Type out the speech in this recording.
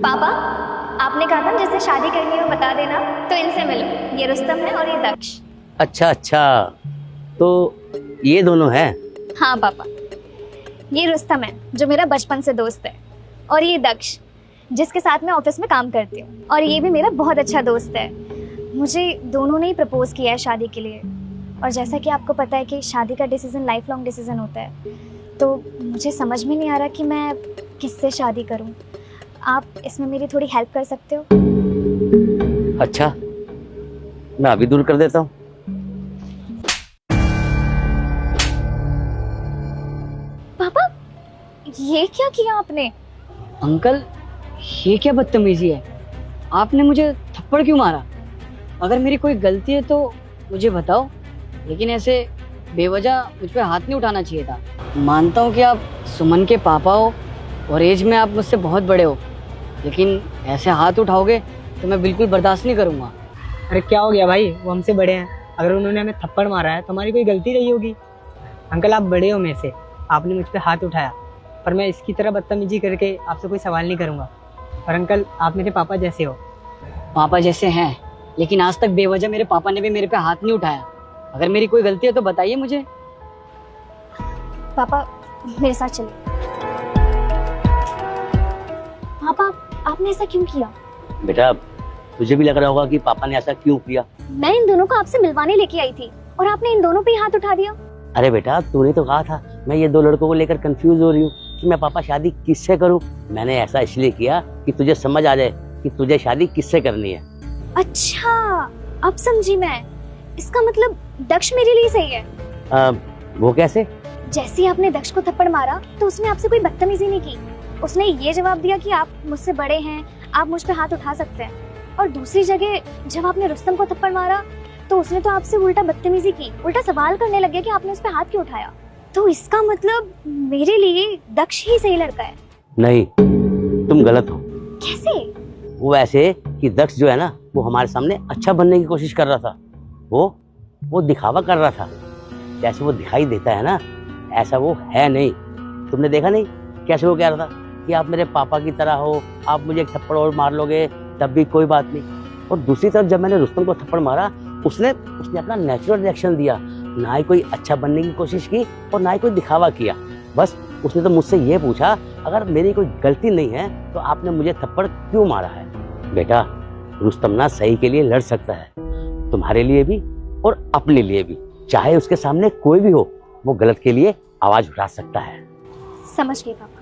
पापा, आपने कहा था जिससे शादी करनी हो बता देना, तो इनसे मिलो। ये रुस्तम है और ये दक्ष। अच्छा अच्छा, तो ये दोनों हैं? हाँ पापा, ये रुस्तम है जो मेरा बचपन से दोस्त है, और ये दक्ष जिसके साथ मैं ऑफिस में काम करती हूँ, और ये भी मेरा बहुत अच्छा दोस्त है। मुझे दोनों ने ही प्रपोज किया है शादी के लिए, और जैसा कि आपको पता है कि शादी का डिसीजन लाइफ लॉन्ग डिसीजन होता है, तो मुझे समझ में नहीं आ रहा कि मैं किससे शादी करूँ। आप इसमें मेरी थोड़ी हेल्प कर सकते हो? अच्छा, मैं अभी दूर कर देता हूँ। पापा, ये क्या किया आपने? अंकल, ये क्या बदतमीजी है? आपने मुझे थप्पड़ क्यों मारा? अगर मेरी कोई गलती है तो मुझे बताओ, लेकिन ऐसे बेवजह मुझ पे हाथ नहीं उठाना चाहिए था। मानता हूँ कि आप सुमन के पापा हो और एज में आप मुझसे बहुत बड़े हो, लेकिन ऐसे हाथ उठाओगे तो मैं बिल्कुल बर्दाश्त नहीं करूँगा। अरे क्या हो गया भाई, वो हमसे बड़े हैं। अगर उन्होंने हमें थप्पड़ मारा है तो हमारी कोई गलती रही होगी। अंकल, आप बड़े हो मेरे से, आपने मुझ पे हाथ उठाया, पर मैं इसकी तरह बदतमीजी करके आपसे कोई सवाल नहीं करूँगा। और अंकल, आप मेरे पापा जैसे हो। पापा जैसे हैं, लेकिन आज तक बेवजह मेरे पापा ने भी मेरे पे हाथ नहीं उठाया। अगर मेरी कोई गलती है तो बताइए मुझे। पापा, मेरे साथ चलिए। पापा, आपने ऐसा क्यों किया? बेटा, तुझे भी लग रहा होगा कि पापा ने ऐसा क्यों किया। मैं इन दोनों को आपसे मिलवाने लेके आई थी, और आपने इन दोनों पे ही हाथ उठा दिया। अरे बेटा, तूने तो कहा था मैं ये दो लड़कों को लेकर कंफ्यूज हो रही हूँ कि मैं पापा शादी किससे करूँ। मैंने ऐसा इसलिए किया कि तुझे समझ आ जाए कि तुझे शादी किससे करनी है। अच्छा, अब समझी मैं। इसका मतलब दक्ष मेरे लिए सही है। वो कैसे? जैसे ही आपने दक्ष को थप्पड़ मारा तो उसने आपसे कोई बदतमीजी नहीं की। उसने ये जवाब दिया कि आप मुझसे बड़े हैं, आप मुझ पे हाथ उठा सकते हैं। और दूसरी जगह जब आपने रुस्तम को थप्पड़ मारा तो उसने तो आपसे उल्टा बदतमीजी की, उल्टा सवाल करने लग गया कि आपने उस पे हाथ क्यों उठाया। तो इसका मतलब मेरे लिए दक्ष ही सही लड़का है। नहीं, तुम गलत हो। कैसे? वो ऐसे कि दक्ष जो है ना, वो हमारे सामने अच्छा बनने की कोशिश कर रहा था। वो दिखावा कर रहा था। जैसे वो दिखाई देता है ना, ऐसा वो है नहीं। तुमने देखा नहीं कैसे वो कह रहा था कि आप मेरे पापा की तरह हो, आप मुझे एक थप्पड़ और मार लोगे तब भी कोई बात नहीं। और दूसरी तरफ जब मैंने रुस्तम को थप्पड़ मारा, उसने अपना नेचुरल रिएक्शन दिया। ना ही कोई अच्छा बनने की कोशिश की और ना ही कोई दिखावा किया। बस उसने तो मुझसे ये पूछा, अगर मेरी कोई गलती नहीं है तो आपने मुझे थप्पड़ क्यों मारा है। बेटा, रुस्तम ना सही के लिए लड़ सकता है, तुम्हारे लिए भी और अपने लिए भी। चाहे उसके सामने कोई भी हो, वो गलत के लिए आवाज उठा सकता है। समझ गई पापा।